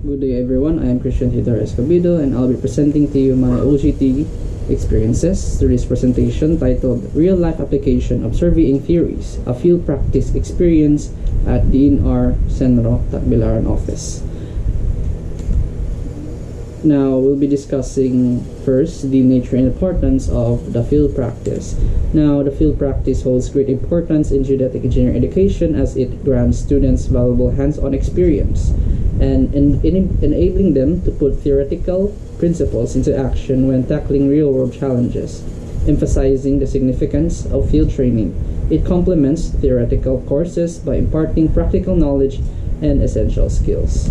Good day everyone, I am Escobido and I'll be presenting to you my OJT experiences through this presentation titled Real Life Application of Surveying Theories, a Field Practice Experience at DNR Centro Tagbilaran Office. Now we'll be discussing first the nature and importance of the field practice. Now the field practice holds great importance in geodetic engineering education as it grants students valuable hands-on experience and enabling them to put theoretical principles into action when tackling real-world challenges, emphasizing the significance of field training. It complements theoretical courses by imparting practical knowledge and essential skills.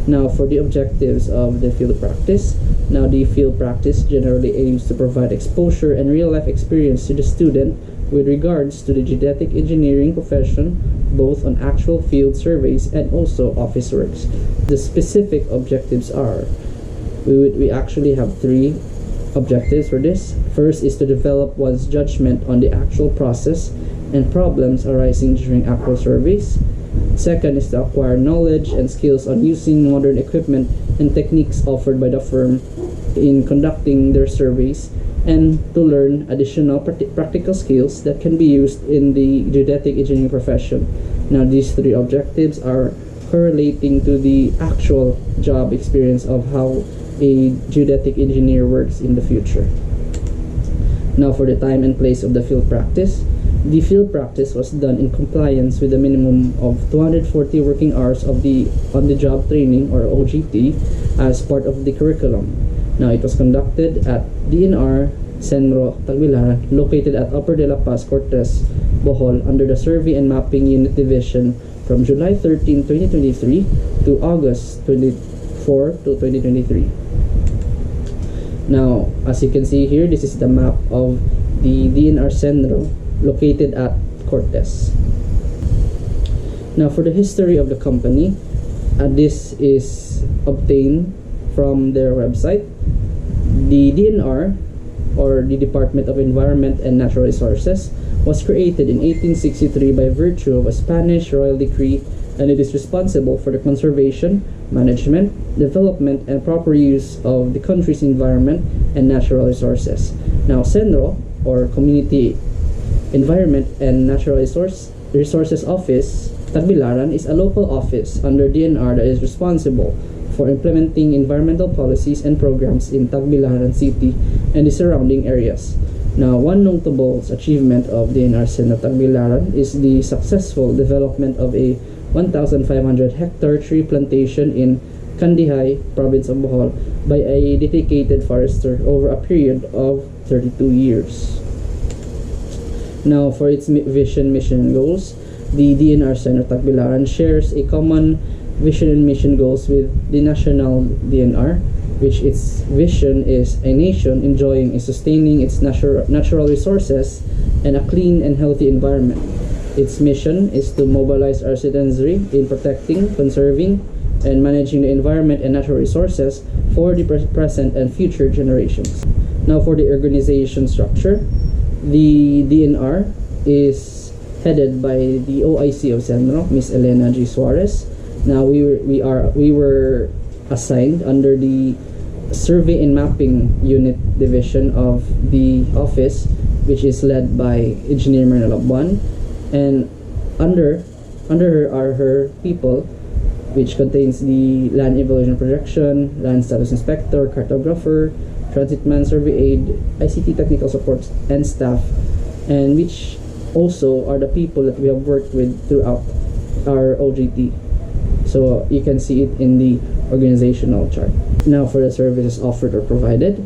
Now for the objectives of the field practice. Now the field practice generally aims to provide exposure and real-life experience to the student with regards to the geodetic engineering profession, both on actual field surveys and also office works. The specific objectives are, we actually have three objectives for this. First is to develop one's judgment on the actual process and problems arising during actual surveys. Second is to acquire knowledge and skills on using modern equipment and techniques offered by the firm in conducting their surveys, and to learn additional practical skills that can be used in the geodetic engineering profession. Now these three objectives are correlating to the actual job experience of how a geodetic engineer works in the future. Now for the time and place of the field practice. The field practice was done in compliance with a minimum of 240 working hours of the on-the-job training or OJT as part of the curriculum. Now it was conducted at DNR Centro Tagbilaran, located at Upper de la Paz, Cortes, Bohol, under the Survey and Mapping Unit Division from July 13, 2023 to August 24 to 2023. Now, as you can see here, this is the map of the DNR Centro located at Cortes. Now for the history of the company, this is obtained from their website. The DNR, or the Department of Environment and Natural Resources, was created in 1863 by virtue of a Spanish royal decree, and it is responsible for the conservation, management, development, and proper use of the country's environment and natural resources. Now Centro, or Community Environment and Natural Resources Office, Tagbilaran, is a local office under DNR that is responsible for implementing environmental policies and programs in Tagbilaran City and the surrounding areas. Now, one notable achievement of DNR Centro Tagbilaran is the successful development of a 1,500 hectare tree plantation in Kandihay, province of Bohol, by a dedicated forester over a period of 32 years. Now, for its vision, mission, and goals, the DNR Centro Tagbilaran shares a common vision and mission goals with the national DNR, which its vision is a nation enjoying and sustaining its natural resources and a clean and healthy environment. Its mission is to mobilize our citizenry in protecting, conserving, and managing the environment and natural resources for the present and future generations. Now for the organization structure, the DNR is headed by the OIC of Centro, Ms. Elena G. Suarez. Now we were assigned under the Survey and Mapping Unit Division of the office, which is led by Engineer Myrna Labuan, and under her are her people, which contains the Land Evaluation Projection, Land Status Inspector, Cartographer, Transitman, Survey Aid, ICT Technical Support, and staff, and which also are the people that we have worked with throughout our OJT. So you can see it in the organizational chart. Now for the services offered or provided,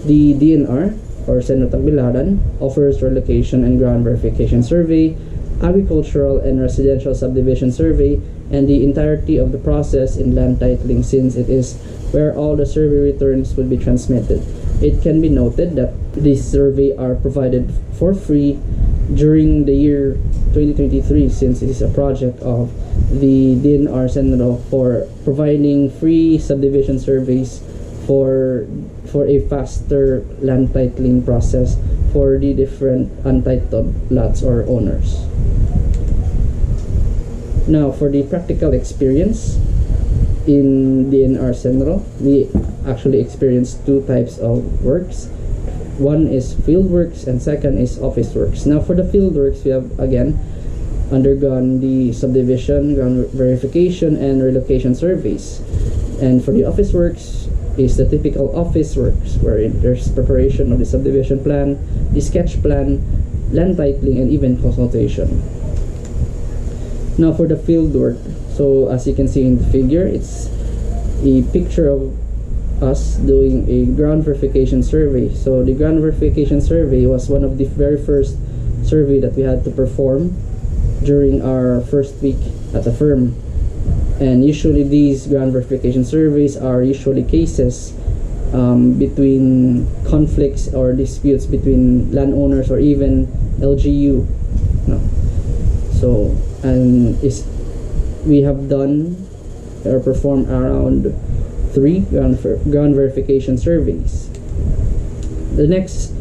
the DNR, or Centro Tagbilaran, offers relocation and ground verification survey, agricultural and residential subdivision survey, and the entirety of the process in land titling, since it is where all the survey returns will be transmitted. It can be noted that these surveys are provided for free during the year 2023, since it is a project of the DNR Centro for providing free subdivision surveys for a faster land titling process for the different untitled lots or owners. Now for the practical experience, in DNR Centro, we actually experienced two types of works. One is field works and second is office works. Now for the field works, we have again undergone the subdivision, ground verification, and relocation surveys. And for the office works is the typical office works, wherein there's preparation of the subdivision plan, the sketch plan, land titling, and even consultation. Now for the field work, so as you can see in the figure, it's a picture of us doing a ground verification survey. So the ground verification survey was one of the very first survey that we had to perform during our first week at the firm. And usually these ground verification surveys are usually cases between conflicts or disputes between landowners or even LGU. No. So, and we have done or performed around 3 ground verification surveys. The next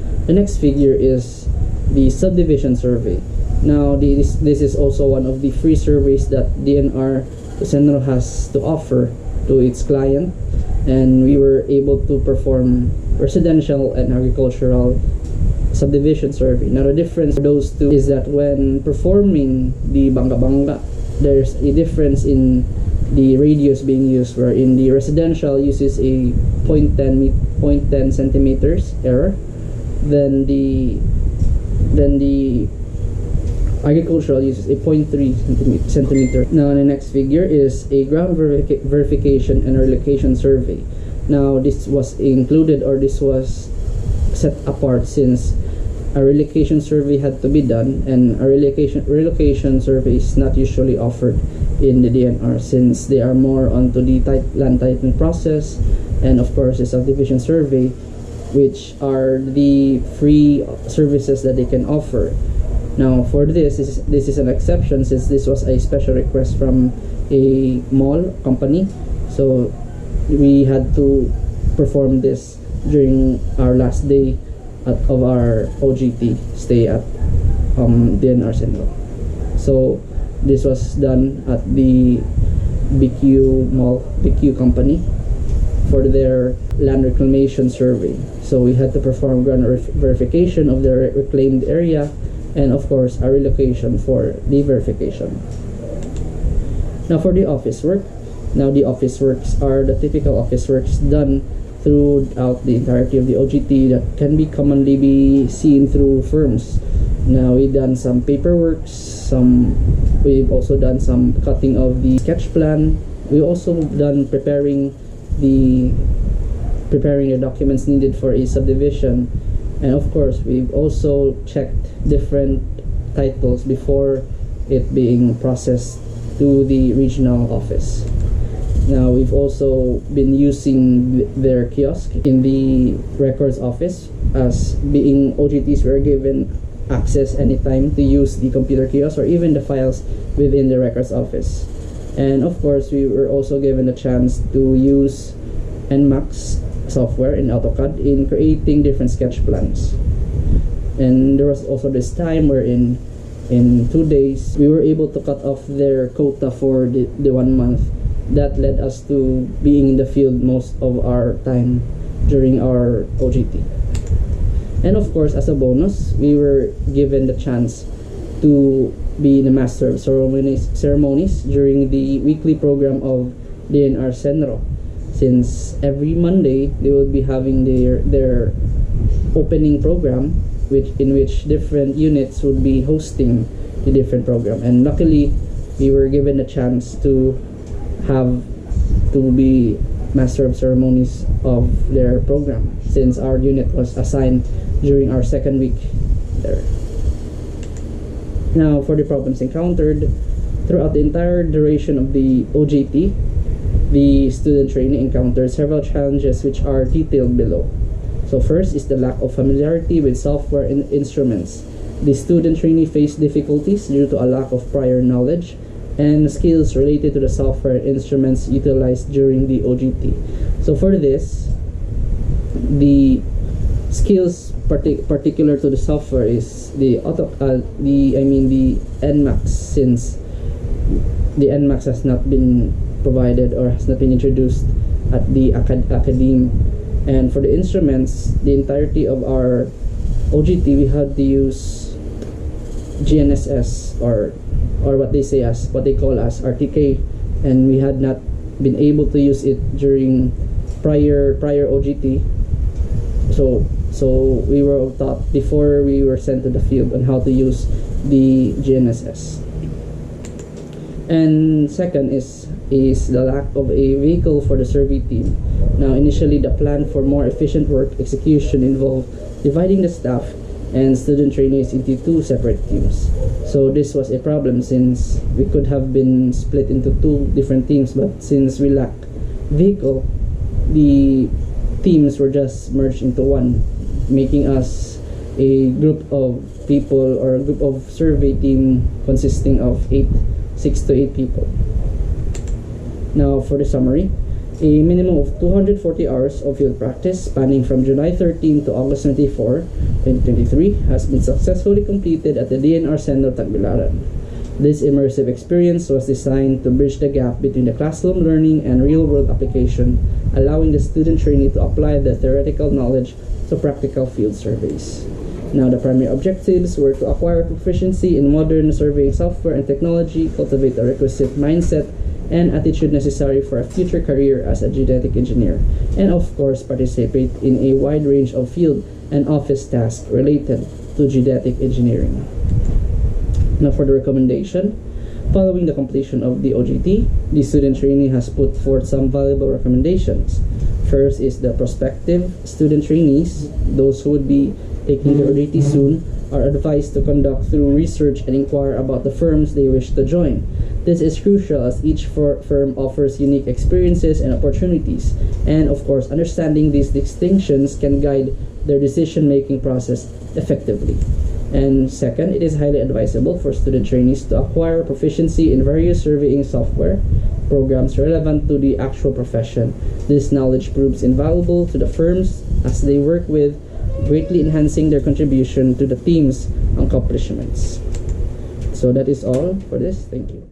figure is the subdivision survey. Now this is also one of the free surveys that DNR Centro has to offer to its client, and we were able to perform residential and agricultural subdivision survey. Now the difference for those two is that when performing the bangga, there's a difference in the radius being used, where in the residential uses a 0.10 centimeters error, then the agricultural uses a 0.3 centimeter. Now the next figure is a ground verification and relocation survey. Now this was included, or this was set apart, since a relocation survey had to be done, and a relocation survey is not usually offered in the DNR, since they are more onto the land titling process, and of course the subdivision survey, which are the free services that they can offer. Now for this is an exception, since this was a special request from a mall company, so we had to perform this during our last day of our OJT stay at DNR Centro. So this was done at the BQ company for their land reclamation survey. So we had to perform ground verification of the reclaimed area, and of course a relocation for the verification. Now for the office work, the office works are the typical office works done throughout the entirety of the OJT that can be commonly be seen through firms. Now we've done some paperwork, we've also done some cutting of the sketch plan. We also done preparing the documents needed for a subdivision, and of course we've also checked different titles before it being processed to the regional office. Now we've also been using their kiosk in the records office, as being OJTs were given access anytime to use the computer kiosk or even the files within the records office. And of course we were also given the chance to use NMAX software in AutoCAD in creating different sketch plans. And there was also this time where in 2 days we were able to cut off their quota for the 1 month. That led us to being in the field most of our time during our OJT. And of course, as a bonus, we were given the chance to be the master of ceremonies during the weekly program of DNR Centro, since every Monday they will be having their opening program, in which different units would be hosting the different program. And luckily we were given a chance to be master of ceremonies of their program, since our unit was assigned during our second week there. Now for the problems encountered throughout the entire duration of the OJT, the student trainee encountered several challenges which are detailed below. So first is the lack of familiarity with software and instruments. The student trainee faced difficulties due to a lack of prior knowledge and skills related to the software and instruments utilized during the OJT. So for this, the skills particular to the software is the NMAX, since the NMAX has not been provided or has not been introduced at the academe. And for the instruments, the entirety of our OJT, we had to use GNSS or what they call as RTK, and we had not been able to use it during prior OJT. So we were taught before we were sent to the field on how to use the GNSS. And second is the lack of a vehicle for the survey team. Now, initially, the plan for more efficient work execution involved dividing the staff and student trainees into two separate teams. So this was a problem since we could have been split into two different teams, but since we lack vehicle, the teams were just merged into one, making us a group of people or a group of survey team consisting of 6 to 8 people. Now for the summary, a minimum of 240 hours of field practice spanning from July 13 to August 24, 2023 has been successfully completed at the DNR Center Tagbilaran. This immersive experience was designed to bridge the gap between the classroom learning and real-world application, allowing the student trainee to apply their theoretical knowledge to practical field surveys. Now, the primary objectives were to acquire proficiency in modern surveying software and technology, cultivate a requisite mindset and attitude necessary for a future career as a genetic engineer, and of course participate in a wide range of field and office tasks related to genetic engineering. Now for the recommendation, following the completion of the OJT, the student trainee has put forth some valuable recommendations. First is the prospective student trainees, those who would be taking the OJT soon, are advised to conduct thorough research and inquire about the firms they wish to join. This is crucial as each firm offers unique experiences and opportunities, and of course, understanding these distinctions can guide their decision-making process effectively. And second, it is highly advisable for student trainees to acquire proficiency in various surveying software programs relevant to the actual profession. This knowledge proves invaluable to the firms as they work with, greatly enhancing their contribution to the team's accomplishments. So that is all for this. Thank you.